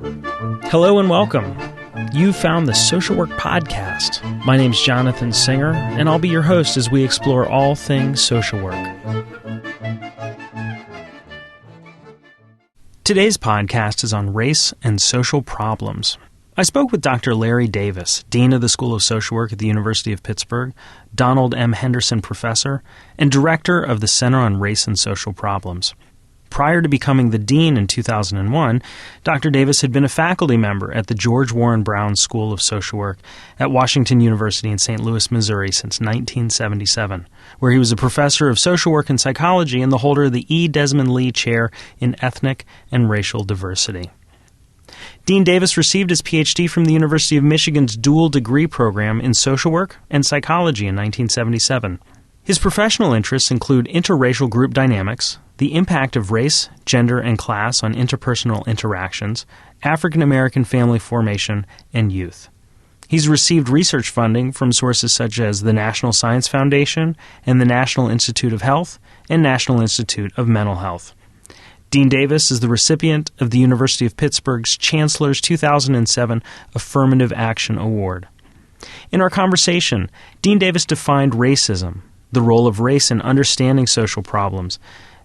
Hello and welcome. You found the Social Work Podcast. My name's Jonathan Singer, and I'll be your host as we explore all things social work. Today's podcast is on race and social problems. I spoke with Dr. Larry Davis, Dean of the School of Social Work at the University of Pittsburgh, Donald M. Henderson Professor, and Director of the Center on Race and Social Problems. Prior to becoming the dean in 2001, Dr. Davis had been a faculty member at the George Warren Brown School of Social Work at Washington University in St. Louis, Missouri since 1977, where he was a professor of social work and psychology and the holder of the E. Desmond Lee Chair in Ethnic and Racial Diversity. Dean Davis received his Ph.D. from the University of Michigan's dual degree program in social work and psychology in 1977. His professional interests include interracial group dynamics, the impact of race, gender, and class on interpersonal interactions, African American family formation, and youth. He's received research funding from sources such as the National Science Foundation and the National Institute of Health and National Institute of Mental Health. Dean Davis is the recipient of the University of Pittsburgh's Chancellor's 2007 Affirmative Action Award. In our conversation, Dean Davis defined racism, the role of race in understanding social problems,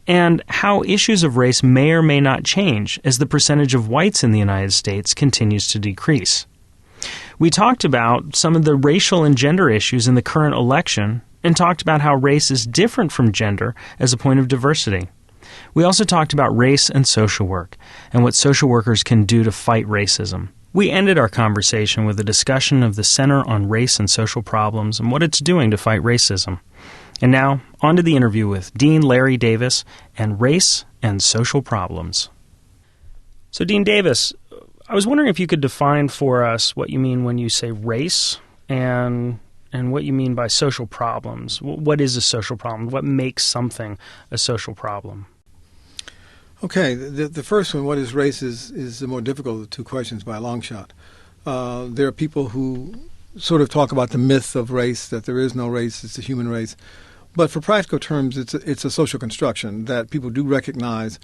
and how issues of race may or may not change as the percentage of whites in the United States continues to decrease. We talked about some of the racial and gender issues in the current election and talked about how race is different from gender as a point of diversity. We also talked about race and social work and what social workers can do to fight racism. We ended our conversation with a discussion of the Center on Race and Social Problems and what it's doing to fight racism. And now, on to the interview with Dean Larry Davis and race and social problems. So, Dean Davis, I was wondering if you could define for us what you mean when you say race and what you mean by social problems. What is a social problem? What makes something a social problem? Okay, the first one, what is race, is the more difficult of the two questions by a long shot. There are people who sort of talk about the myth of race, that there is no race, it's the human race. But for practical terms, it's a social construction that people do recognize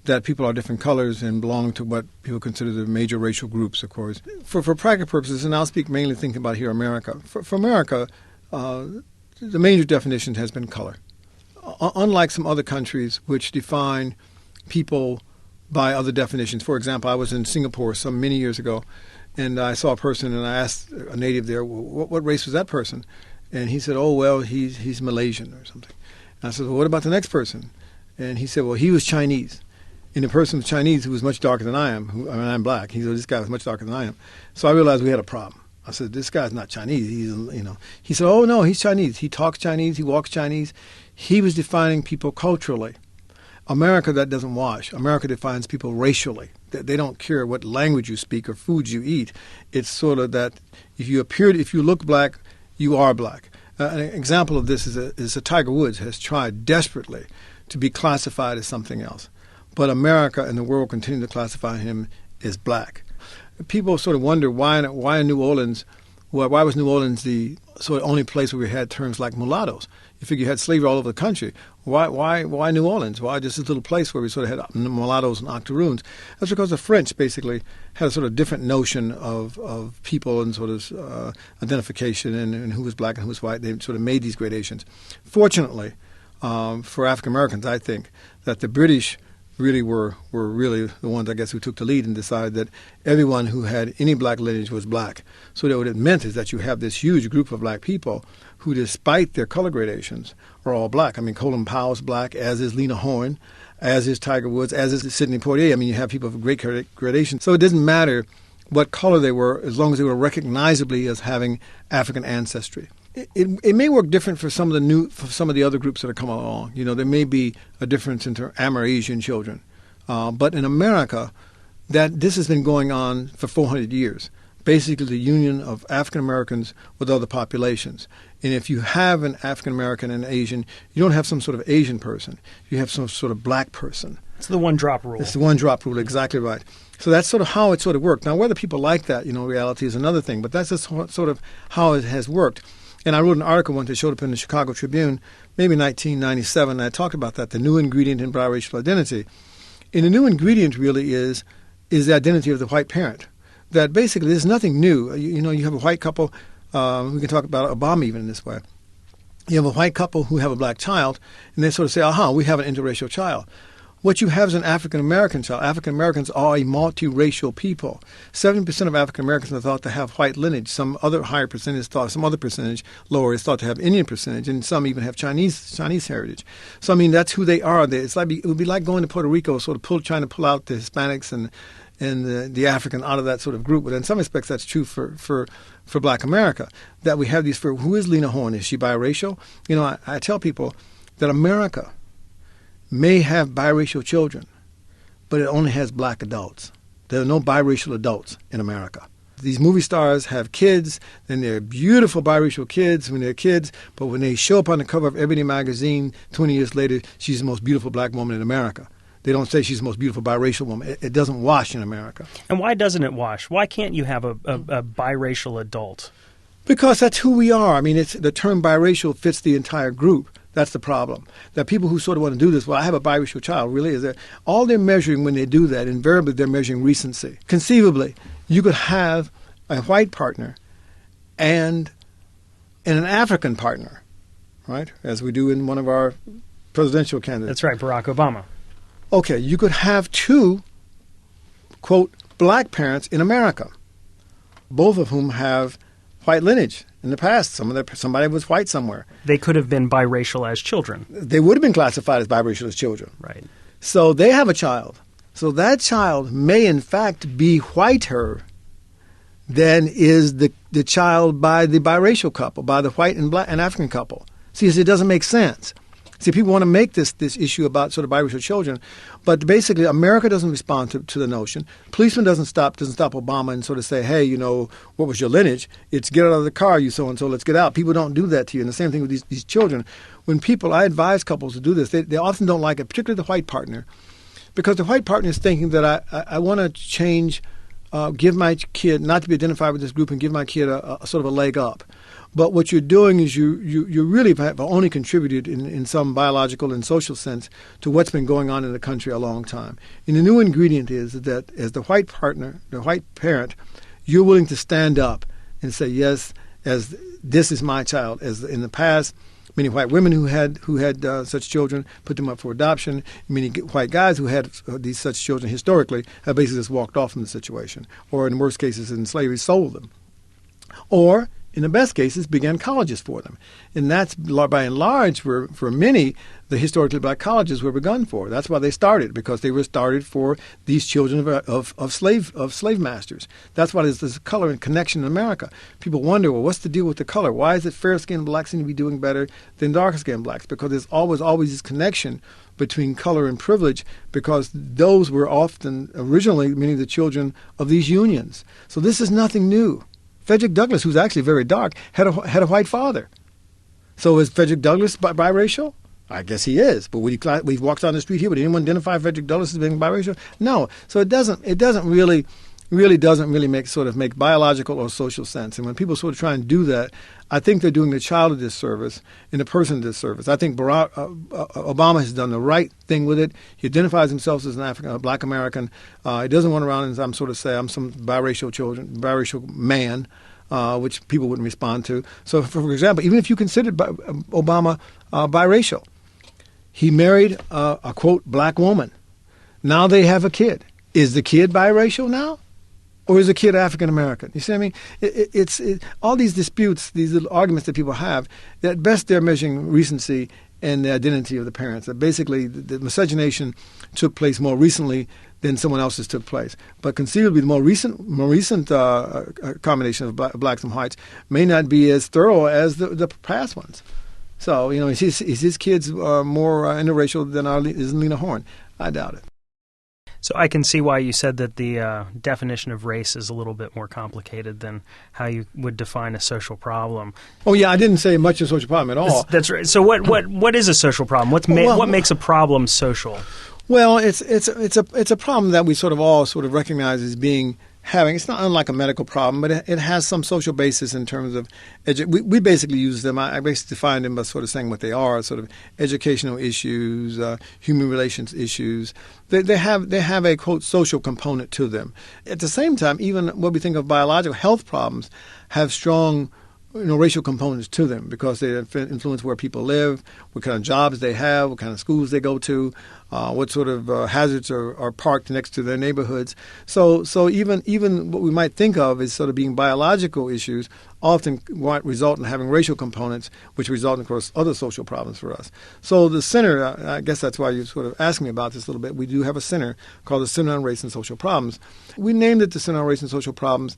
that people are different colors and belong to what people consider the major racial groups, of course. For practical purposes, and I'll speak mainly thinking about here America, for America, the major definition has been color. Unlike some other countries which define people by other definitions. For example, I was in Singapore many years ago, and I saw a person, and I asked a native there, what race was that person? And he said, oh, well, he's Malaysian or something. And I said, well, what about the next person? And he said, well, he was Chinese. And the person was Chinese who was much darker than I am. I'm black. He said, this guy was much darker than I am. So I realized we had a problem. I said, this guy's not Chinese. He said, oh, no, he's Chinese. He talks Chinese. He walks Chinese. He was defining people culturally. America, that doesn't wash. America defines people racially. They don't care what language you speak or foods you eat. It's sort of that if you look black, you are black. An example of this is that Tiger Woods has tried desperately to be classified as something else. But America and the world continue to classify him as black. People sort of wonder why New Orleans, why was New Orleans the sort of only place where we had terms like mulattoes? You figure you had slavery all over the country. Why New Orleans? Why just this little place where we sort of had mulattoes and octoroons? That's because the French basically had a sort of different notion of people and sort of identification and who was black and who was white. They sort of made these gradations. Fortunately, for African Americans, I think that the British really were really the ones, I guess, who took the lead and decided that everyone who had any black lineage was black. So what it meant is that you have this huge group of black people who, despite their color gradations, are all black. I mean, Colin Powell's black, as is Lena Horne, as is Tiger Woods, as is Sidney Poitier. I mean, you have people of great gradation. So it doesn't matter what color they were as long as they were recognizably as having African ancestry. It may work different for some of the other groups that are coming along. You know, there may be a difference in Amerasian children, but in America, this has been going on for 400 years. Basically, the union of African Americans with other populations. And if you have an African American and Asian, you don't have some sort of Asian person. You have some sort of black person. It's the one-drop rule. It's the one-drop rule, exactly right. So that's sort of how it sort of worked. Now, whether people like that, reality is another thing, but that's just sort of how it has worked. And I wrote an article once that showed up in the Chicago Tribune, maybe 1997, and I talked about that, the new ingredient in biracial identity. And the new ingredient really is is the identity of the white parent. That basically there's nothing new. You have a white couple. We can talk about Obama even in this way. You have a white couple who have a black child, and they sort of say, aha, we have an interracial child. What you have is an African-American child. African-Americans are a multiracial people. 70% of African-Americans are thought to have white lineage. Some other higher percentage thought, some other percentage lower is thought to have Indian percentage, and some even have Chinese heritage. So, I mean, that's who they are. It would be like going to Puerto Rico, sort of trying to pull out the Hispanics and the African out of that sort of group. But in some respects, that's true for Black America, that we have these. For who is Lena Horne? Is she biracial? I tell people that America may have biracial children, but it only has black adults. There are no biracial adults in America. These movie stars have kids, and they're beautiful biracial kids when they're kids, but when they show up on the cover of Ebony magazine 20 years later, she's the most beautiful black woman in America. They don't say she's the most beautiful biracial woman. It doesn't wash in America. And why doesn't it wash? Why can't you have a biracial adult? Because that's who we are. I mean, the term biracial fits the entire group. That's the problem. That people who sort of want to do this, well, I have a biracial child, really is that all they're measuring when they do that, invariably they're measuring recency. Conceivably, you could have a white partner and an African partner, right? As we do in one of our presidential candidates. That's right, Barack Obama. Okay, you could have two, quote, black parents in America, both of whom have white lineage. In the past, somebody was white somewhere. They could have been biracial as children. They would have been classified as biracial as children. Right. So they have a child. So that child may, in fact, be whiter than is the child by the biracial couple, by the white and black and African couple. See, it doesn't make sense. See, people want to make this issue about sort of biracial children, but basically America doesn't respond to the notion. Policeman doesn't stop Obama and sort of say, hey, what was your lineage? It's get out of the car, you so-and-so, let's get out. People don't do that to you. And the same thing with these children. When I advise couples to do this, they often don't like it, particularly the white partner, because the white partner is thinking that I want to change, give my kid, not to be identified with this group, and give my kid a sort of a leg up. But what you're doing is you really have only contributed in some biological and social sense to what's been going on in the country a long time. And the new ingredient is that as the white partner, the white parent, you're willing to stand up and say, yes, as this is my child. As in the past, many white women who had such children put them up for adoption. Many white guys who had such children historically have basically just walked off from the situation, or in worst cases in slavery, sold them. Or in the best cases, began colleges for them. And that's, by and large, for many, the historically black colleges were begun for. That's why they started, because they were started for these children of slave masters. That's why there's this color and connection in America. People wonder, well, what's the deal with the color? Why is it fair-skinned blacks seem to be doing better than darker-skinned blacks? Because there's always this connection between color and privilege, because those were often, originally, many of the children of these unions. So this is nothing new. Frederick Douglass, who's actually very dark, had a white father. So is Frederick Douglass biracial? I guess he is. But when he walks down the street here, would anyone identify Frederick Douglass as being biracial? No. So it doesn't really make biological or social sense. And when people sort of try and do that, I think they're doing the child a disservice and the person a disservice. I think Barack Obama has done the right thing with it. He identifies himself as a black American. He doesn't run around and say I'm some biracial man, which people wouldn't respond to. So, for example, even if you considered Obama biracial, he married a, quote, black woman. Now they have a kid. Is the kid biracial now? Or is the kid African American? You see what I mean? It's all these disputes, these little arguments that people have, at best they're measuring recency and the identity of the parents. That basically the miscegenation took place more recently than someone else's took place. But conceivably the more recent combination of blacks and whites may not be as thorough as the past ones. So, is his kids more interracial than is Lena Horne? I doubt it. So I can see why you said that the definition of race is a little bit more complicated than how you would define a social problem. Oh yeah, I didn't say much of a social problem at all. That's right. So what is a social problem? What makes a problem social? Well, it's a problem that we sort of all sort of recognize as being having, it's not unlike a medical problem, but it has some social basis in terms of, we basically use them, I basically define them by sort of saying what they are, sort of educational issues, human relations issues. They have a, quote, social component to them. At the same time, even what we think of biological health problems have strong racial components to them because they influence where people live, what kind of jobs they have, what kind of schools they go to, what sort of hazards are parked next to their neighborhoods. So even what we might think of as sort of being biological issues often result in having racial components, which result in, of course, other social problems for us. So the center, I guess that's why you sort of asked me about this a little bit. We do have a center called the Center on Race and Social Problems. We named it the Center on Race and Social Problems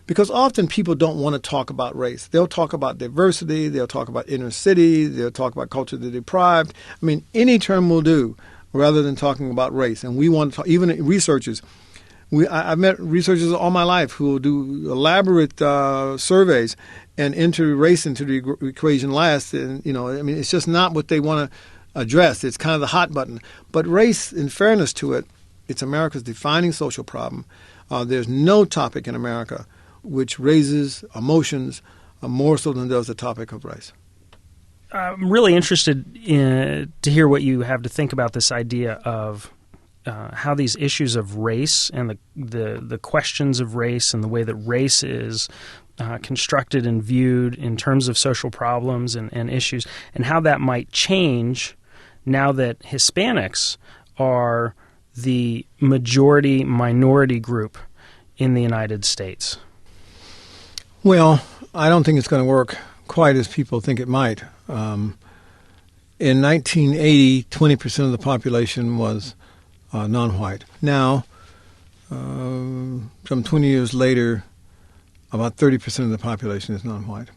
because often people don't want to talk about race. They'll talk about diversity. They'll talk about inner city. They'll talk about culture of the deprived. I mean, any term will do rather than talking about race. And we want to talk, even researchers. I've met researchers all my life who will do elaborate surveys and enter race into the equation last. And, it's just not what they want to address. It's kind of the hot button. But race, in fairness to it, it's America's defining social problem. There's no topic in America which raises emotions more so than does the topic of race. I'm really interested to hear what you have to think about this idea of how these issues of race and the questions of race and the way that race is constructed and viewed in terms of social problems and issues, and how that might change now that Hispanics are the majority minority group in the United States. Well, I don't think it's going to work quite as people think it might. In 1980, 20% of the population was non-white. Now, some 20 years later, about 30% of the population is non-white.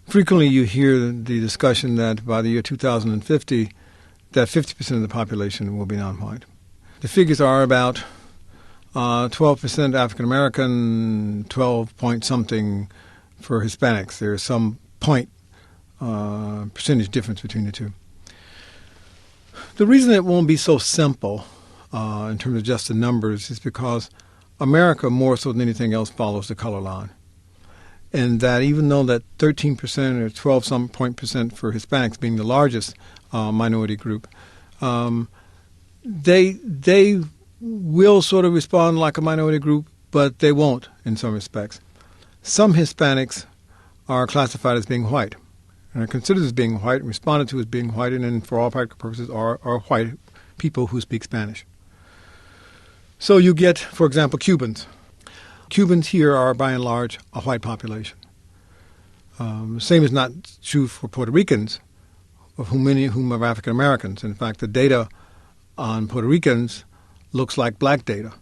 Frequently you hear the discussion that by the year 2050, that 50% of the population will be non-white. The figures are about 12% African American, 12 point something for Hispanics. There's some percentage difference between the two. The reason it won't be so simple in terms of just the numbers is because America, more so than anything else, follows the color line. And that even though that 13% or 12 some point percent for Hispanics being the largest minority group, they will sort of respond like a minority group, but they won't in some respects. Some Hispanics are classified as being white, and are considered as being white, and responded to as being white, and then for all practical purposes are white people who speak Spanish. So you get, for example, Cubans. Cubans here are, by and large, a white population. The same is not true for Puerto Ricans, of whom many of whom are African Americans. In fact, the data on Puerto Ricans looks like black data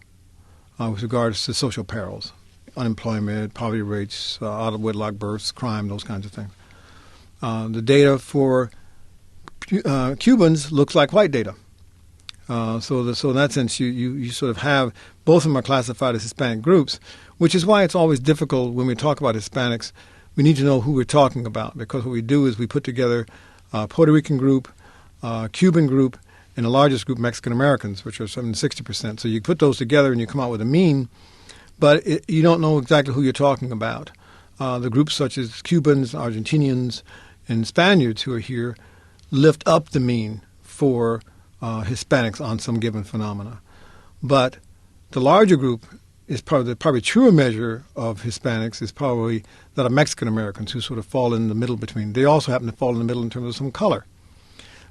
with regards to social perils, unemployment, poverty rates, out of wedlock births, crime, those kinds of things. The data for Cubans looks like white data. So in that sense, you sort of have both of them are classified as Hispanic groups, which is why it's always difficult when we talk about Hispanics. We need to know who we're talking about, because what we do is we put together a Puerto Rican group, Cuban group, and the largest group, Mexican Americans, which are 60%. So you put those together and you come out with a mean, but you don't know exactly who you're talking about. The groups such as Cubans, Argentinians, and Spaniards who are here lift up the mean for Hispanics on some given phenomena. But the larger group is probably truer measure of Hispanics is probably that of Mexican Americans, who sort of fall in the middle between. They also happen to fall in the middle in terms of some color.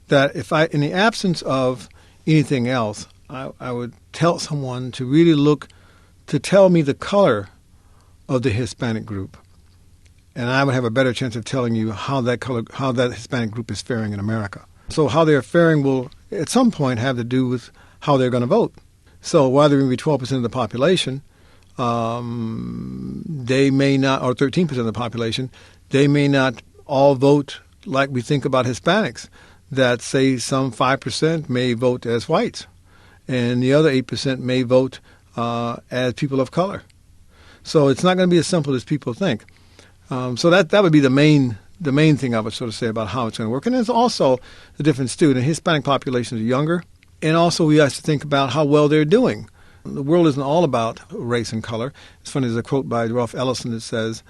That in the absence of anything else, I would tell someone to really look to tell me the color of the Hispanic group, and I would have a better chance of telling you how that Hispanic group is faring in America. So how they're faring will at some point have to do with how they're going to vote. So while they're going to be 12% of the population, they may not, or 13% of the population, they may not all vote like we think about Hispanics, that say some 5% may vote as whites, and the other 8% may vote as people of color. So it's not going to be as simple as people think. So that would be the main thing I would sort of say about how it's going to work. And there's also the difference too. The Hispanic populations are younger, and also we have to think about how well they're doing. The world isn't all about race and color. It's funny, there's a quote by Ralph Ellison that says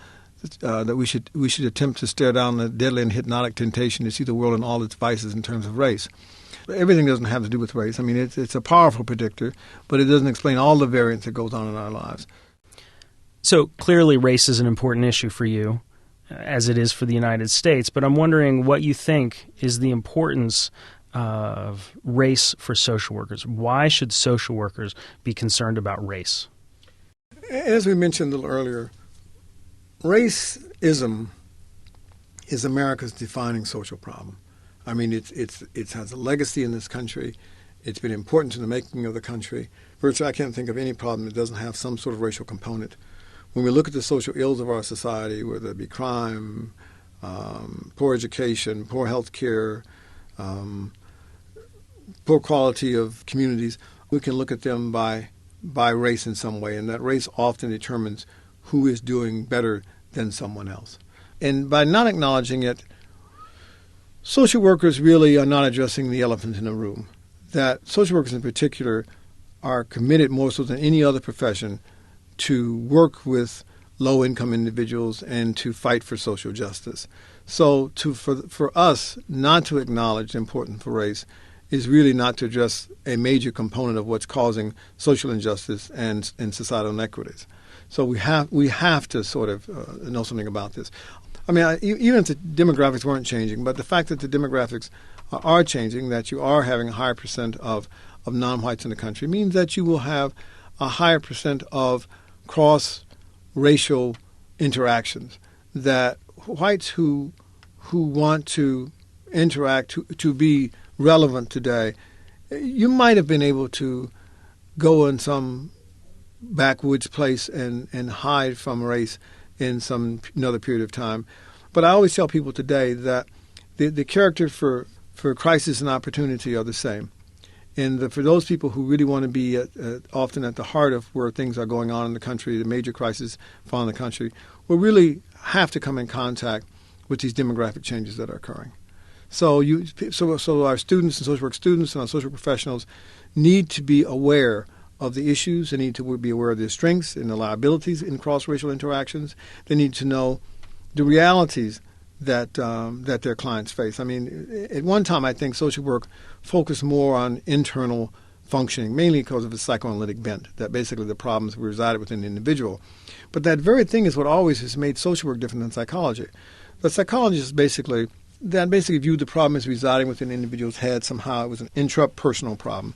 that we should attempt to stare down the deadly and hypnotic temptation to see the world in all its vices in terms of race. Everything doesn't have to do with race. I mean, it's a powerful predictor, but it doesn't explain all the variance that goes on in our lives. So clearly race is an important issue for you, as it is for the United States, but I'm wondering what you think is the importance of race for social workers. Why should social workers be concerned about race? As we mentioned a little earlier, racism is America's defining social problem. I mean, it has a legacy in this country. It's been important to the making of the country. Virtually, I can't think of any problem that doesn't have some sort of racial component. When we look at the social ills of our society, whether it be crime, poor education, poor health care, poor quality of communities, we can look at them by race in some way, and that race often determines who is doing better than someone else. And by not acknowledging it, social workers really are not addressing the elephant in the room. That social workers in particular are committed more so than any other profession to work with low-income individuals and to fight for social justice. So for us not to acknowledge the importance for race is really not to address a major component of what's causing social injustice and societal inequities. So we have to sort of know something about this. I mean, even if the demographics weren't changing, but the fact that the demographics are changing, that you are having a higher percent of non-whites in the country, means that you will have a higher percent of cross-racial interactions, that whites who want to interact, to be relevant today, you might have been able to go in some backwoods place and hide from race in some another period of time. But I always tell people today that the character for crisis and opportunity are the same. And for those people who really want to be often at the heart of where things are going on in the country, the major crises found in the country, will really have to come in contact with these demographic changes that are occurring. So our students and social work students and our social professionals need to be aware of the issues. They need to be aware of their strengths and the liabilities in cross-racial interactions. They need to know the realities that their clients face. I mean, at one time, I think social work focused more on internal functioning, mainly because of its psychoanalytic bent, that basically the problems resided within the individual. But that very thing is what always has made social work different than psychology. The psychologists basically viewed the problem as residing within the individual's head. Somehow it was an intrapersonal problem.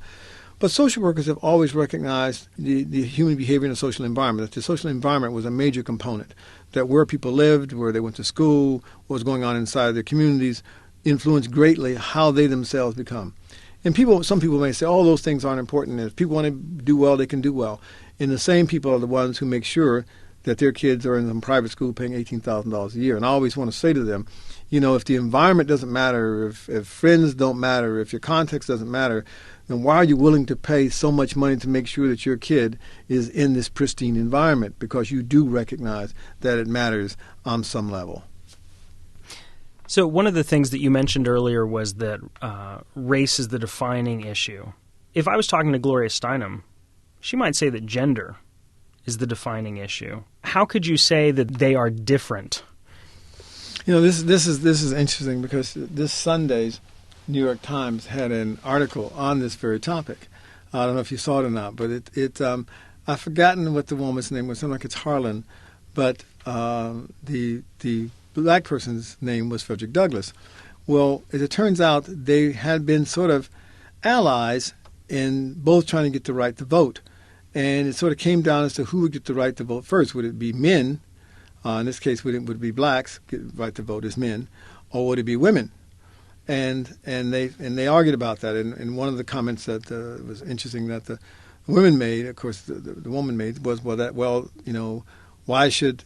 But social workers have always recognized the human behavior in a social environment, that the social environment was a major component, that where people lived, where they went to school, what was going on inside their communities, influenced greatly how they themselves become. And some people may say, oh, those things aren't important. If people want to do well, they can do well. And the same people are the ones who make sure that their kids are in some private school paying $18,000 a year. And I always want to say to them, if the environment doesn't matter, if friends don't matter, if your context doesn't matter, then why are you willing to pay so much money to make sure that your kid is in this pristine environment? Because you do recognize that it matters on some level. So one of the things that you mentioned earlier was that race is the defining issue. If I was talking to Gloria Steinem, she might say that gender is the defining issue. How could you say that they are different? This is interesting because this Sunday's New York Times had an article on this very topic. I don't know if you saw it or not, but I've forgotten what the woman's name was. I think it's Harlan, but the black person's name was Frederick Douglass. Well, as it turns out, they had been sort of allies in both trying to get the right to vote. And it sort of came down as to who would get the right to vote first. Would it be men? In this case, would it be blacks get the right to vote as men, or would it be women? And they argued about that. And one of the comments that was interesting that the women made, of course, the woman made was why should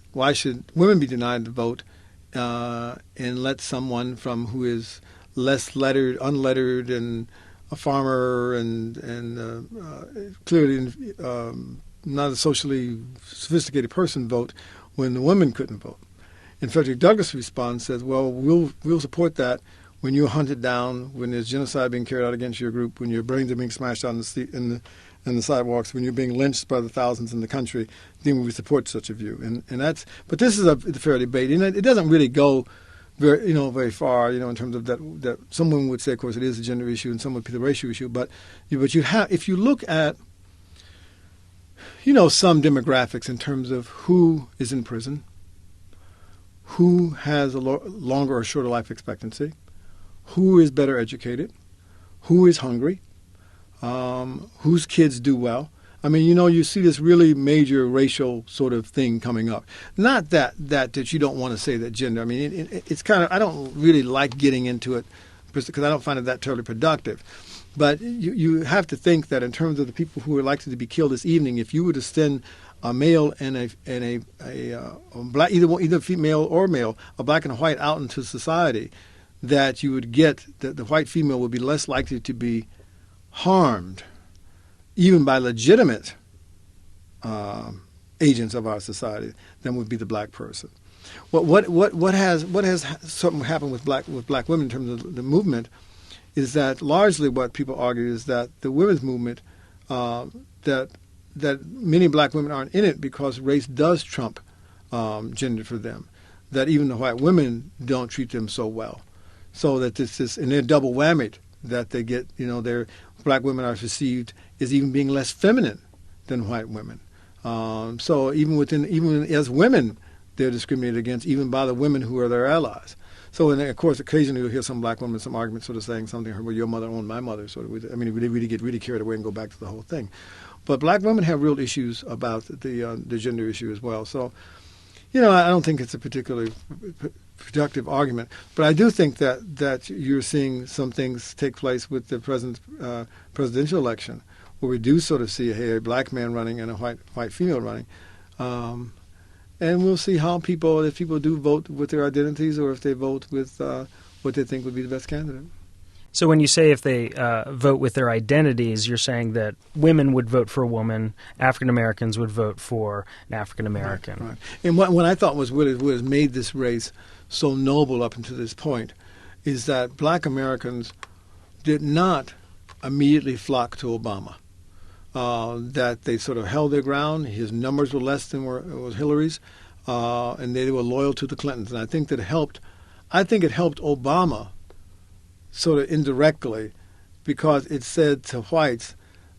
women be denied the vote and let someone who is less unlettered, and a farmer and clearly not a socially sophisticated person vote when the women couldn't vote? And Frederick Douglass' response says, well, we'll support that when you're hunted down, when there's genocide being carried out against your group, when your brains are being smashed out in and the sidewalks, when you're being lynched by the thousands in the country, then we support such a view. And that's, but this is a fair debate, and it doesn't really go very far, in terms of that some women would say, of course, it is a gender issue, and some would be the racial issue. But you have, if you look at, some demographics in terms of who is in prison, who has a longer or shorter life expectancy, who is better educated, who is hungry, whose kids do well. I mean, you see this really major racial sort of thing coming up. Not that you don't want to say that gender. I mean, it's kind of, I don't really like getting into it because I don't find it that terribly productive. But you have to think that in terms of the people who are likely to be killed this evening, if you were to send a male and a black, either female or male, a black and a white out into society, that you would get that the white female would be less likely to be harmed, even by legitimate agents of our society, than would be the black person. What has something happened with black women in terms of the movement is that largely what people argue is that the women's movement, that many black women aren't in it because race does trump gender for them, that even the white women don't treat them so well. So that this is, and they're double whammied, that they get, their black women are perceived as even being less feminine than white women. So even as women, they're discriminated against, even by the women who are their allies. So, and of course, occasionally you'll hear some black women, some arguments sort of saying something, well, your mother owned my mother, sort of. We really get really carried away and go back to the whole thing. But black women have real issues about the gender issue as well. So, I don't think it's a particularly productive argument. But I do think that you're seeing some things take place with the present presidential election, where we do sort of see a black man running and a white female running. And we'll see how if people do vote with their identities or if they vote with what they think would be the best candidate. So when you say if they vote with their identities, you're saying that women would vote for a woman, African Americans would vote for an African American. Right. And what I thought was what has made this race so noble up until this point is that black Americans did not immediately flock to Obama. That they sort of held their ground. His numbers were less than was Hillary's, and they were loyal to the Clintons. And I think it helped Obama sort of indirectly, because it said to whites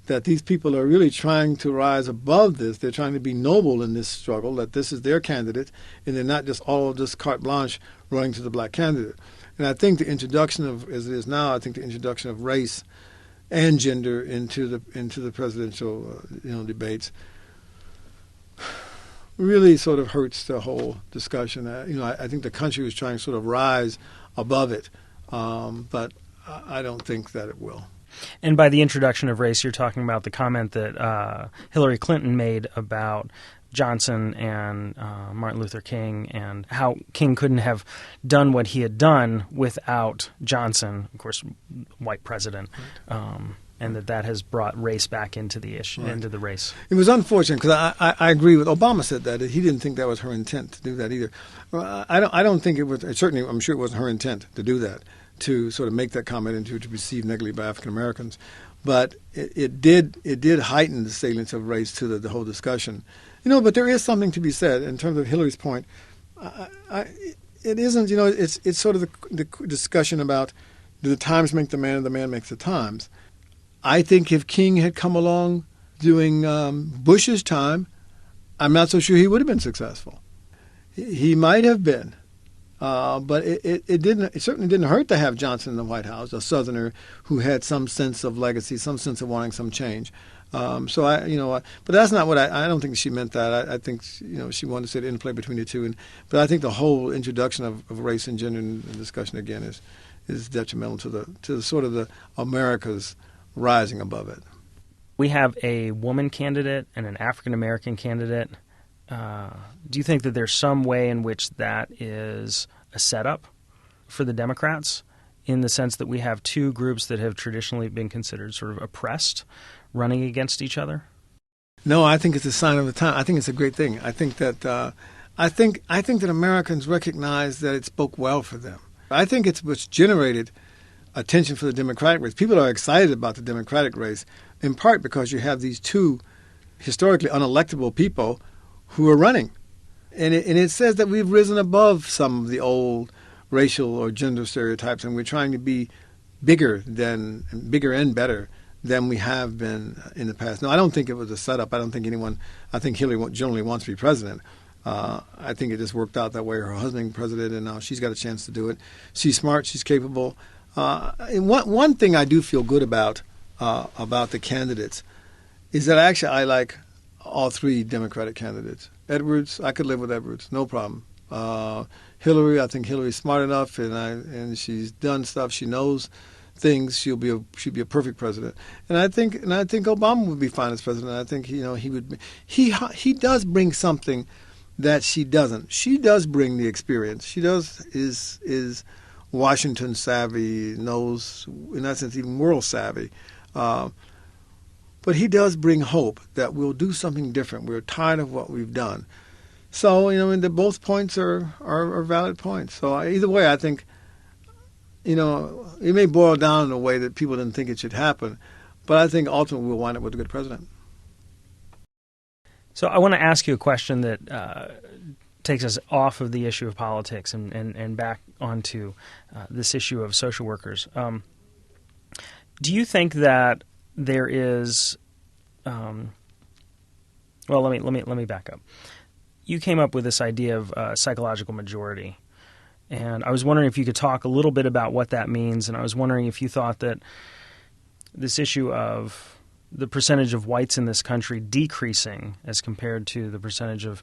that these people are really trying to rise above this. They're trying to be noble in this struggle, that this is their candidate, and they're not just all just carte blanche running to the black candidate. And I think the introduction of, as it is now, I think the introduction of race and gender into the presidential debates really sort of hurts the whole discussion. I think the country was trying to sort of rise above it, but I don't think that it will. And by the introduction of race, you're talking about the comment that Hillary Clinton made about Johnson and Martin Luther King, and how King couldn't have done what he had done without Johnson, of course, white president, and that has brought race back into the issue, right, into the race. It was unfortunate because I agree with Obama said that he didn't think that was her intent to do that either. I don't think it was. Certainly, I'm sure it wasn't her intent to do that, to sort of make that comment and to be perceived negatively by African Americans. But it did heighten the salience of race to the whole discussion. But there is something to be said in terms of Hillary's point. It isn't, it's sort of the discussion about, do the times make the man and the man makes the times. I think if King had come along during Bush's time, I'm not so sure he would have been successful. He might have been. But it certainly didn't hurt to have Johnson in the White House, a Southerner who had some sense of legacy, some sense of wanting some change. But that's not what I don't think she meant that. I think she wanted to see the interplay between the two. But I think the whole introduction of race and gender in the discussion again is detrimental to the sort of the America's rising above it. We have a woman candidate and an African American candidate. Do you think that there's some way in which that is a setup for the Democrats, in the sense that we have two groups that have traditionally been considered sort of oppressed running against each other? No, I think it's a sign of the time. I think it's a great thing. I think that I think that Americans recognize that it spoke well for them. I think it's what's generated attention for the Democratic race. People are excited about the Democratic race, in part because you have these two historically unelectable people who are running. And it says that we've risen above some of the old racial or gender stereotypes, and we're trying to be bigger and better than we have been in the past. No, I don't think it was a setup. I think Hillary generally wants to be president. I think it just worked out that way. Her husband president, and now she's got a chance to do it. She's smart. She's capable. And one thing I do feel good about the candidates is that actually I like all three Democratic candidates. Edwards, I could live with Edwards, no problem. Hillary, I think Hillary's smart enough, and she's done stuff. She knows things. She'd be a perfect president. And I think Obama would be fine as president. I think he would be. He does bring something that she doesn't. She does bring the experience. She is Washington savvy, knows in that sense even world savvy. But he does bring hope that we'll do something different. We're tired of what we've done. So, and both points are valid points. So either way, I think, it may boil down in a way that people didn't think it should happen. But I think ultimately we'll wind up with a good president. So I want to ask you a question that takes us off of the issue of politics and back onto this issue of social workers. Do you think that there is well, let me back up. You came up with this idea of psychological majority, and I was wondering if you could talk a little bit about what that means, and I was wondering if you thought that this issue of the percentage of whites in this country decreasing as compared to the percentage of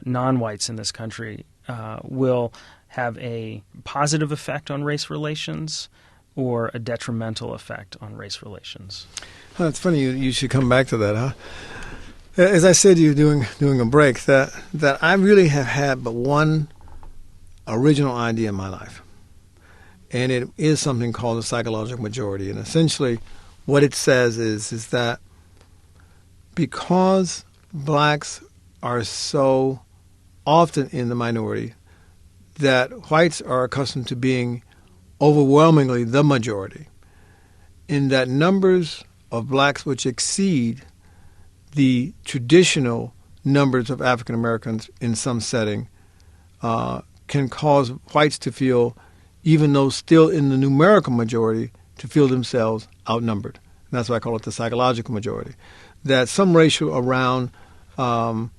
non-whites in this country will have a positive effect on race relations or a detrimental effect on race relations? Well, it's funny you should come back to that, huh? As I said to you doing a break, that I really have had but one original idea in my life, and it is something called the psychological majority. And essentially what it says is that because blacks are so often in the minority, that whites are accustomed to being overwhelmingly the majority, in that numbers of blacks which exceed the traditional numbers of African Americans in some setting can cause whites to feel, even though still in the numerical majority, to feel themselves outnumbered. And that's why I call it the psychological majority. That some ratio around 30%,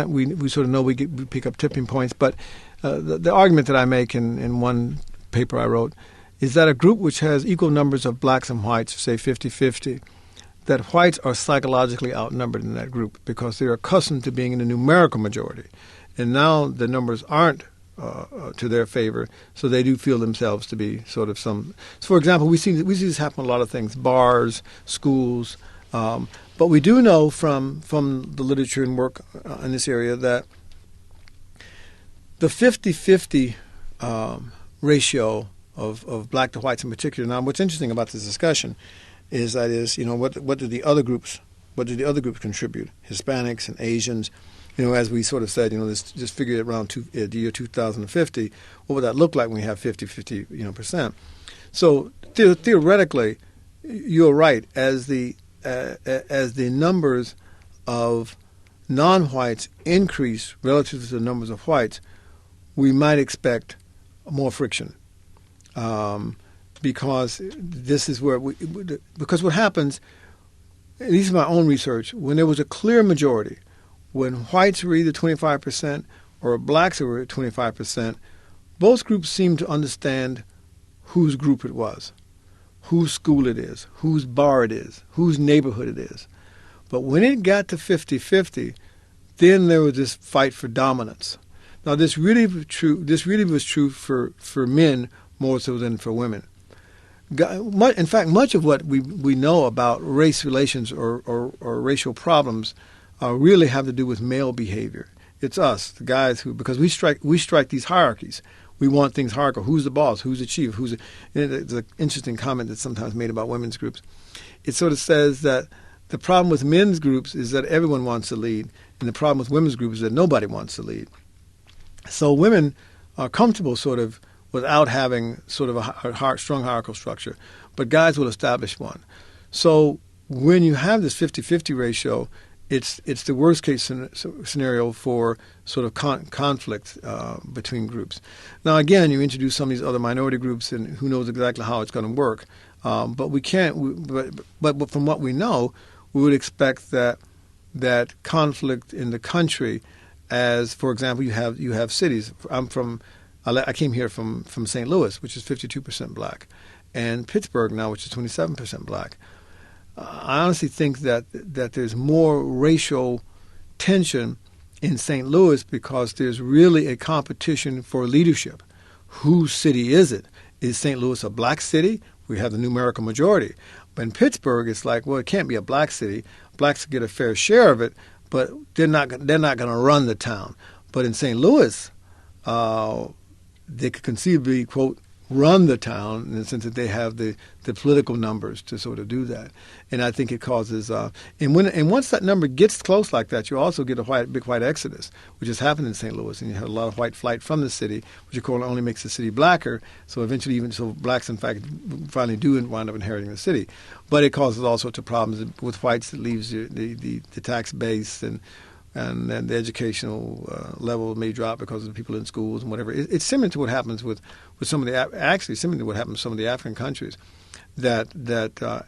we sort of know we pick up tipping points, but the argument that I make in one paper I wrote is that a group which has equal numbers of blacks and whites, say 50-50, that whites are psychologically outnumbered in that group because they're accustomed to being in a numerical majority. And now the numbers aren't to their favor, so they do feel themselves to be sort of some. So, for example, we see this happen in a lot of things: bars, schools. But we do know from the literature and work in this area that the 50-50 ratio of black to whites in particular. Now, what's interesting about this discussion is what do the other groups contribute? Hispanics and Asians. As we sort of said, just figure it around the year 2050, what would that look like when we have 50% percent? So theoretically, you're right. As the numbers of non-whites increase relative to the numbers of whites, we might expect more friction, because this is where because what happens, at least in my own research, when there was a clear majority, when whites were either 25% or blacks were at 25%, both groups seemed to understand whose group it was, whose school it is, whose bar it is, whose neighborhood it is. But when it got to 50-50, then there was this fight for dominance. Now, this really was true for men more so than for women. In fact, much of what we know about race relations or racial problems really have to do with male behavior. It's us, the guys because we strike these hierarchies. We want things hierarchical. Who's the boss? Who's the chief? There's an interesting comment that's sometimes made about women's groups. It sort of says that the problem with men's groups is that everyone wants to lead, and the problem with women's groups is that nobody wants to lead. So women are comfortable sort of without having sort of a strong hierarchical structure. But guys will establish one. So when you have this 50-50 ratio, it's the worst case scenario for sort of conflict between groups. Now, again, you introduce some of these other minority groups, and who knows exactly how it's going to work. But we can't. But from what we know, we would expect that conflict in the country, as for example, you have cities. I came here from St. Louis, which is 52% black, and Pittsburgh now, which is 27% black. I honestly think that there's more racial tension in St. Louis because there's really a competition for leadership. Whose city is it? Is St. Louis a black city? We have the numerical majority. But in Pittsburgh, it's like, well, it can't be a black city. Blacks get a fair share of it, but they're not going to run the town. But in St. Louis, they could conceivably, quote, run the town in the sense that they have the political numbers to sort of do that. And I think it causes and once that number gets close like that, you also get a big white exodus, which has happened in St. Louis, and you have a lot of white flight from the city, which of course only makes the city blacker. So eventually, blacks in fact finally do wind up inheriting the city. But it causes all sorts of problems with whites. It leaves the tax base and the educational level may drop because of the people in schools and whatever. It's similar to what happens with some of similar to what happens in some of the African countries. That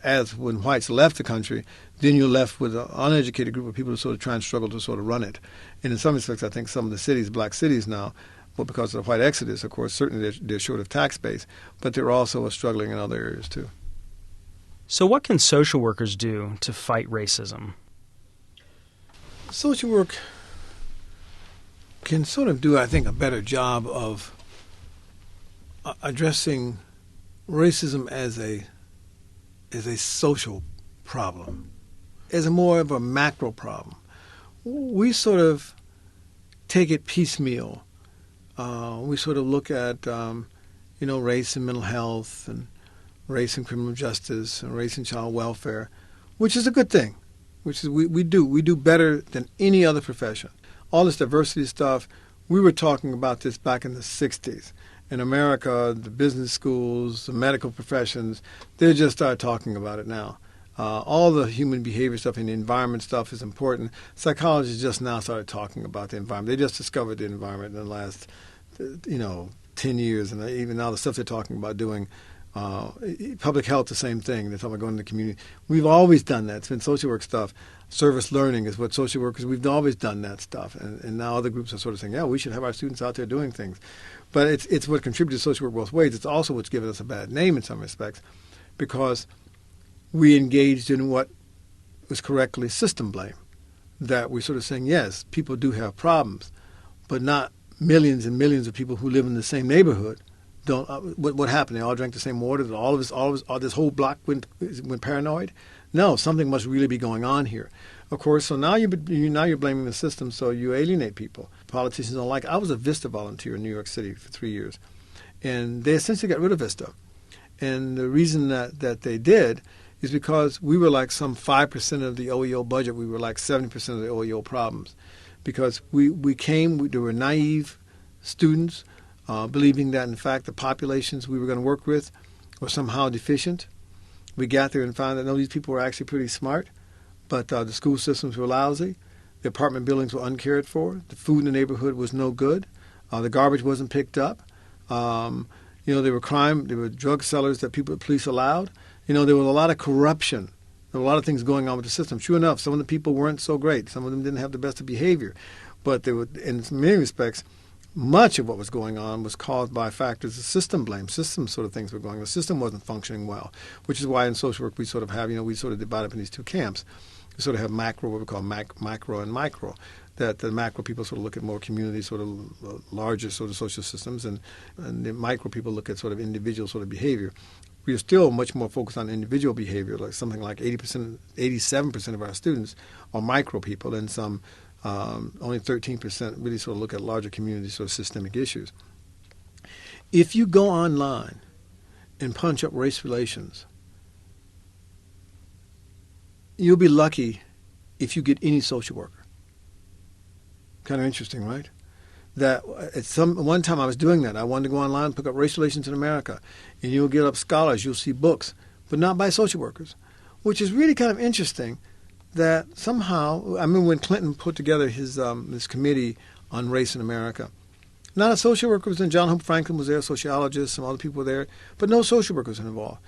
as when whites left the country, then you're left with an uneducated group of people who sort of try and struggle to sort of run it. And in some respects, I think some of the cities, black cities now, well, because of the white exodus, of course, certainly they're short of tax base, but they're also struggling in other areas too. So what can social workers do to fight racism? Social work can sort of do, I think, a better job of addressing racism as a social problem, as a more of a macro problem. We sort of take it piecemeal. We sort of look at, race and mental health, and race and criminal justice, and race and child welfare, which is a good thing. Which is we do better than any other profession. All this diversity stuff, we were talking about this back in the 60s. In America, the business schools, the medical professions, they just started talking about it now. All the human behavior stuff and the environment stuff is important. Psychologists just now started talking about the environment. They just discovered the environment in the last, 10 years, and even now the stuff they're talking about doing. Public health, the same thing. They're talking about going to the community. We've always done that. It's been social work stuff. Service learning is what social workers, we've always done that stuff. And now other groups are sort of saying, yeah, we should have our students out there doing things. But it's what contributes to social work both ways. It's also what's given us a bad name in some respects because we engaged in what was correctly system blame. That we're sort of saying, yes, people do have problems, but not millions and millions of people who live in the same neighborhood. Don't what happened? They all drank the same water. All this whole block went paranoid. No, something must really be going on here. Of course, so now you're blaming the system, so you alienate people. Politicians don't like it. I was a VISTA volunteer in New York City for 3 years, and they essentially got rid of VISTA. And the reason that they did is because we were like some 5% of the OEO budget. We were like 70% of the OEO problems, because there were naive students. Believing that, in fact, the populations we were going to work with were somehow deficient. We got there and found that, no, these people were actually pretty smart, but the school systems were lousy. The apartment buildings were uncared for. The food in the neighborhood was no good. The garbage wasn't picked up. There were drug sellers that police allowed. There was a lot of corruption. There were a lot of things going on with the system. Sure enough, some of the people weren't so great. Some of them didn't have the best of behavior. But they were, in many respects, much of what was going on was caused by factors of system blame. System sort of things were going on. The system wasn't functioning well, which is why in social work we sort of have, we sort of divide up in these two camps. We sort of have macro, what we call macro and micro. That the macro people sort of look at more community, sort of larger sort of social systems, and the micro people look at sort of individual sort of behavior. We are still much more focused on individual behavior, like something like 87% of our students are micro people, and some only 13% really sort of look at larger community sort of systemic issues. If you go online and punch up race relations, you'll be lucky if you get any social worker. Kind of interesting, right? that at one time I was doing that. I wanted to go online and pick up Race Relations in America, and you'll get up scholars, you'll see books, but not by social workers, which is really kind of interesting. That somehow, I remember when Clinton put together his committee on race in America. Not a social worker was in. John Hope Franklin was there, a sociologist, some other people were there, but no social workers involved.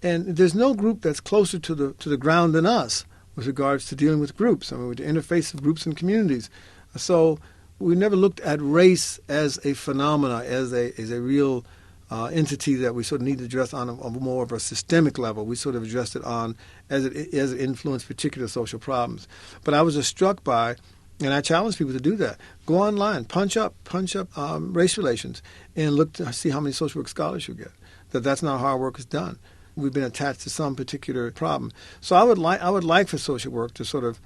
And there's no group that's closer to the ground than us with regards to dealing with groups. I mean, with the interface of groups and communities. So we never looked at race as a phenomena, as a real entity that we sort of need to address on a more of a systemic level. We sort of addressed it on as it influenced particular social problems. But I was just struck by, and I challenge people to do that. Go online, punch up race relations, and look to see how many social work scholars you get. That's not how our work is done. We've been attached to some particular problem. So I would like for social work to sort of,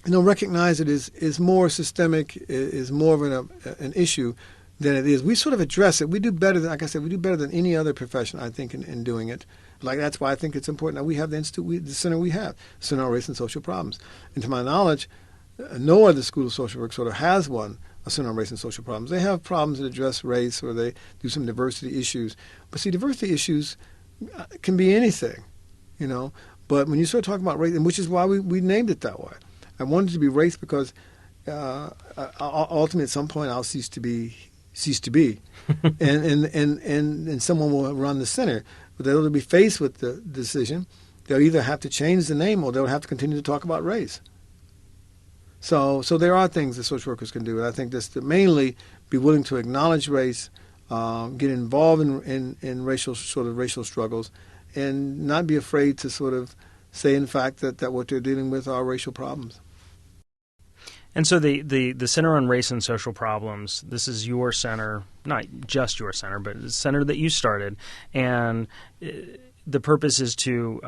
recognize it is more systemic, is more of an issue than it is. We sort of address it. We do better than, like I said, we do better than any other profession, I think, in doing it. Like, that's why I think it's important that we have the institute, the center we have, Center on Race and Social Problems. And to my knowledge, no other school of social work sort of has a Center on Race and Social Problems. They have problems that address race, or they do some diversity issues. But see, diversity issues can be anything, But when you start talking about race, and which is why we named it that way. I wanted it to be race because ultimately at some point I'll cease to be, and someone will run the center. But they'll be faced with the decision. They'll either have to change the name or they'll have to continue to talk about race. So there are things that social workers can do, and I think that's to mainly be willing to acknowledge race, get involved in racial struggles, and not be afraid to sort of say, in fact, that what they're dealing with are racial problems. And so the Center on Race and Social Problems, this is your center, not just your center, but the center that you started, and the purpose is to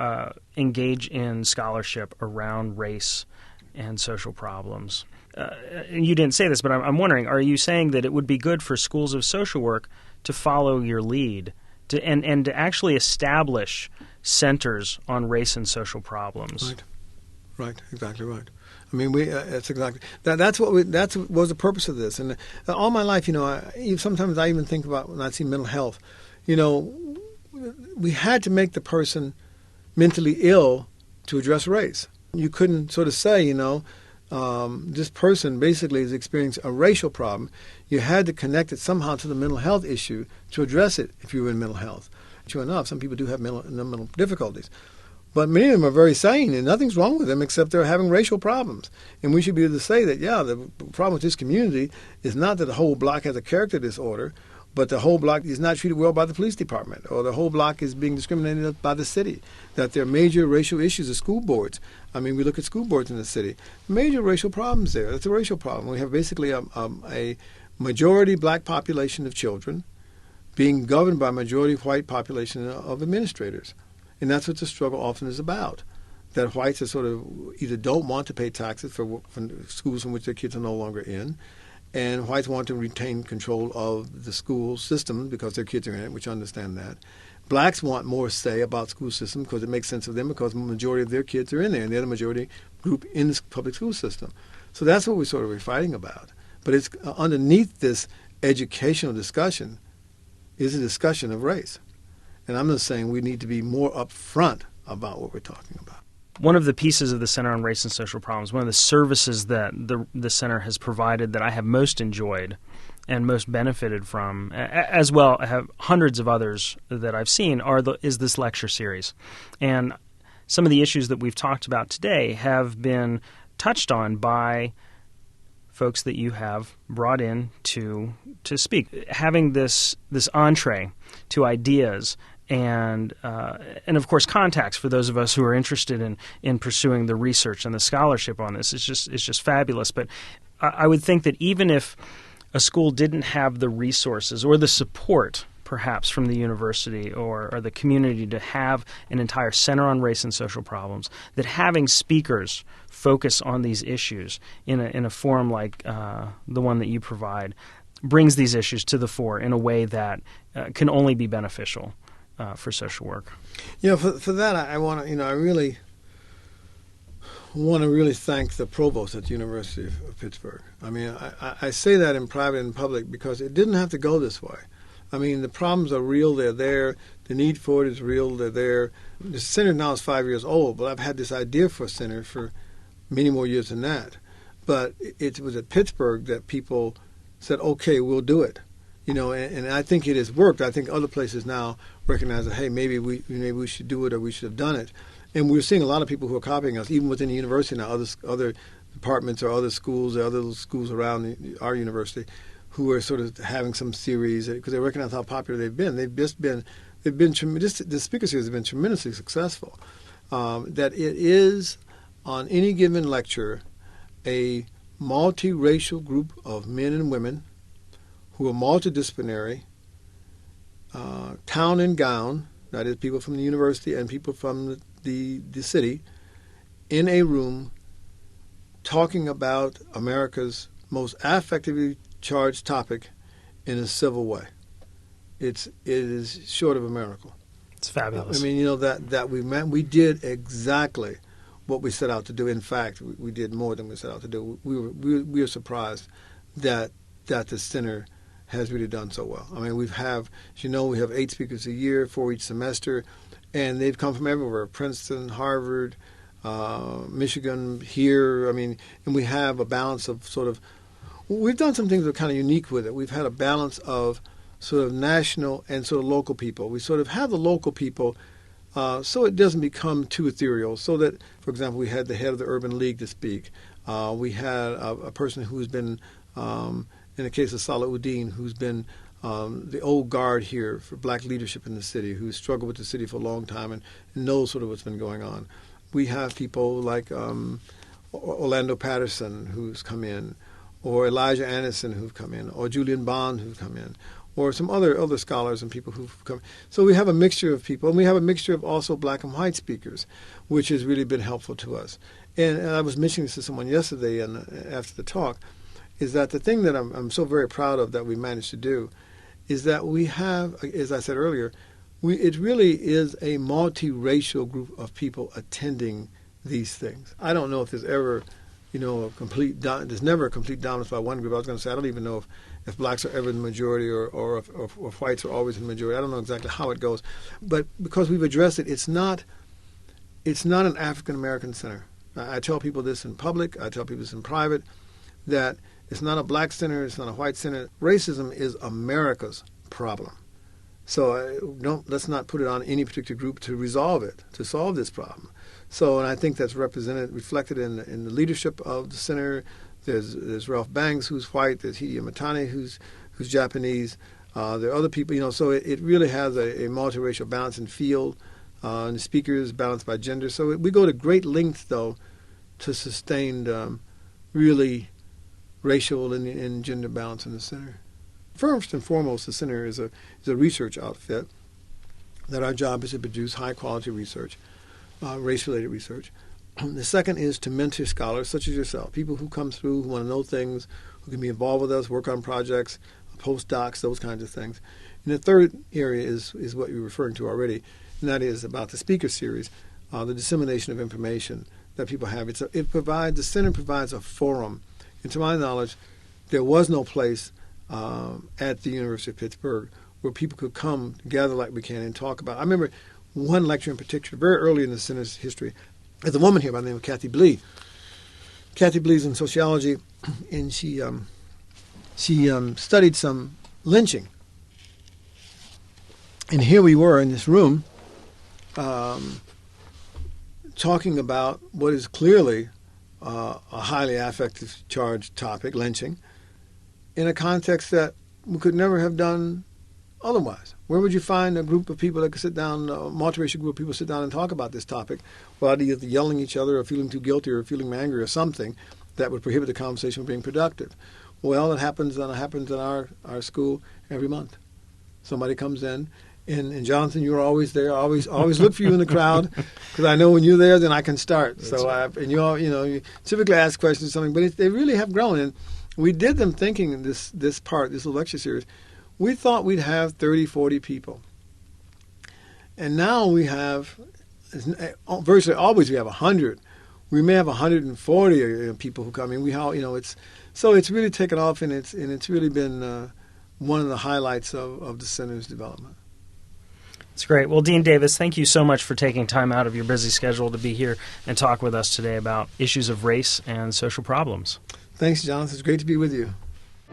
engage in scholarship around race and social problems. You didn't say this, but I'm wondering, are you saying that it would be good for schools of social work to follow your lead and to actually establish centers on race and social problems? Right, exactly right. I mean, that's exactly that was the purpose of this. And all my life, sometimes I even think about when I see mental health. We had to make the person mentally ill to address race. You couldn't sort of say, this person basically is experiencing a racial problem. You had to connect it somehow to the mental health issue to address it if you were in mental health. True enough, some people do have mental difficulties. But many of them are very sane, and nothing's wrong with them except they're having racial problems. And we should be able to say that, the problem with this community is not that the whole block has a character disorder, but the whole block is not treated well by the police department, or the whole block is being discriminated by the city, that there are major racial issues at school boards. I mean, we look at school boards in the city. Major racial problems there. That's a racial problem. We have basically a majority black population of children being governed by a majority white population of administrators. And that's what the struggle often is about, that whites are sort of either don't want to pay taxes for schools in which their kids are no longer in, and whites want to retain control of the school system because their kids are in it, which I understand that. Blacks want more say about school system because it makes sense of them because the majority of their kids are in there, and they're the majority group in the public school system. So that's what we're fighting about. But it's underneath this educational discussion is a discussion of race. And I'm just saying we need to be more upfront about what we're talking about. One of the pieces of the Center on Race and Social Problems, one of the services that the center has provided that I have most enjoyed and most benefited from, as well I have hundreds of others that I've seen, is this lecture series. And some of the issues that we've talked about today have been touched on by folks that you have brought in to speak. Having this entree to ideas and of course contacts for those of us who are interested in pursuing the research and the scholarship on this. It's just fabulous. But I would think that even if a school didn't have the resources or the support perhaps from the university or the community to have an entire center on race and social problems, that having speakers focus on these issues in a forum like the one that you provide brings these issues to the fore in a way that can only be beneficial for social work. For that, I want to, I really want to really thank the provost at the University of Pittsburgh. I mean, I say that in private and public because it didn't have to go this way. I mean, the problems are real. They're there. The need for it is real. They're there. The center now is 5 years old, but I've had this idea for a center for many more years than that. But it was at Pittsburgh that people said, okay, we'll do it. You know, and I think it has worked. I think other places now recognize that, hey, maybe we should do it, or we should have done it. And we're seeing a lot of people who are copying us, even within the university now, other departments or other schools around our university, who are sort of having some series because they recognize how popular they've been. They've been tremendous. The speaker series have been tremendously successful. That it is on any given lecture a multiracial group of men and women who are multidisciplinary, town and gown, that is, people from the university and people from the city, in a room talking about America's most affectively charged topic in a civil way. It is short of a miracle. It's fabulous. I mean, you know, that we did exactly what we set out to do. In fact, we did more than we set out to do. We were surprised that the center has really done so well. I mean, we have 8 speakers a year, 4 each semester, and they've come from everywhere: Princeton, Harvard, Michigan, here. I mean, and we have a balance of sort of. We've done some things that are kind of unique with it. We've had a balance of sort of national and sort of local people. We sort of have the local people so it doesn't become too ethereal. So that, for example, we had the head of the Urban League to speak. We had a person who's been, in the case of Salahuddin, who's been the old guard here for black leadership in the city, who's struggled with the city for a long time and knows sort of what's been going on. We have people like Orlando Patterson, who's come in, or Elijah Anderson, who've come in, or Julian Bond, who've come in, or some other scholars and people who've come. So we have a mixture of people, and we have a mixture of also black and white speakers, which has really been helpful to us. And I was mentioning this to someone yesterday and after the talk, is that the thing that I'm so very proud of that we managed to do is that we have, as I said earlier, it really is a multiracial group of people attending these things. I don't know if there's ever, there's never a complete dominance by one group. I was going to say, I don't even know if blacks are ever in the majority or if whites are always in the majority. I don't know exactly how it goes. But because we've addressed it, it's not an African-American center. I tell people this in public. I tell people this in private, that it's not a black center. It's not a white center. Racism is America's problem. So let's not put it on any particular group to resolve it, to solve this problem. So, and I think that's reflected in the leadership of the center. There's Ralph Banks, who's white. There's Hidi Amatane, who's Japanese. There are other people, so it really has a multiracial balance and field. And the speakers balanced by gender. So we go to great lengths, though, to sustain really racial and gender balance in the center. First and foremost, the center is a research outfit that our job is to produce high-quality research, race-related research. The second is to mentor scholars such as yourself, people who come through, who want to know things, who can be involved with us, work on projects, postdocs, those kinds of things. And the third area is what you're referring to already, and that is about the speaker series, the dissemination of information that people have. The center provides a forum. And to my knowledge, there was no place at the University of Pittsburgh where people could come gather like we can and talk about. I remember one lecture in particular, very early in the center's history. There's a woman here by the name of Kathy Blee. Kathy Blee's in sociology, and she studied some lynching. And here we were in this room talking about what is clearly a highly affective charged topic, lynching, in a context that we could never have done otherwise. Where would you find a group of people that could sit down, a multiracial group of people sit down and talk about this topic without either yelling at each other or feeling too guilty or feeling angry or something that would prohibit the conversation from being productive? Well, it happens in our school every month. Somebody comes in, and Jonathan, you're always there. I always look for you in the crowd because I know when you're there, then I can start. That's so, right. You typically ask questions or something, but they really have grown. And we did them thinking this little lecture series, we thought we'd have 30, 40 people. And now we have, virtually always we have 100. we may have 140 people who come in. It's really taken off, and it's really been one of the highlights of the center's development. That's great. Well, Dean Davis, thank you so much for taking time out of your busy schedule to be here and talk with us today about issues of race and social problems. Thanks, Jonathan. It's great to be with you.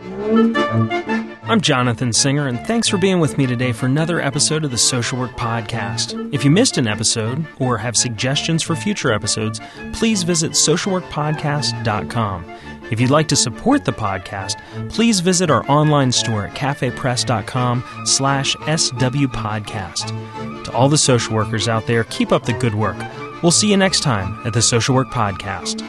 I'm Jonathan Singer, and thanks for being with me today for another episode of the Social Work Podcast. If you missed an episode or have suggestions for future episodes, please visit socialworkpodcast.com. If you'd like to support the podcast, please visit our online store at cafepress.com/swpodcast. To all the social workers out there, keep up the good work. We'll see you next time at the Social Work Podcast.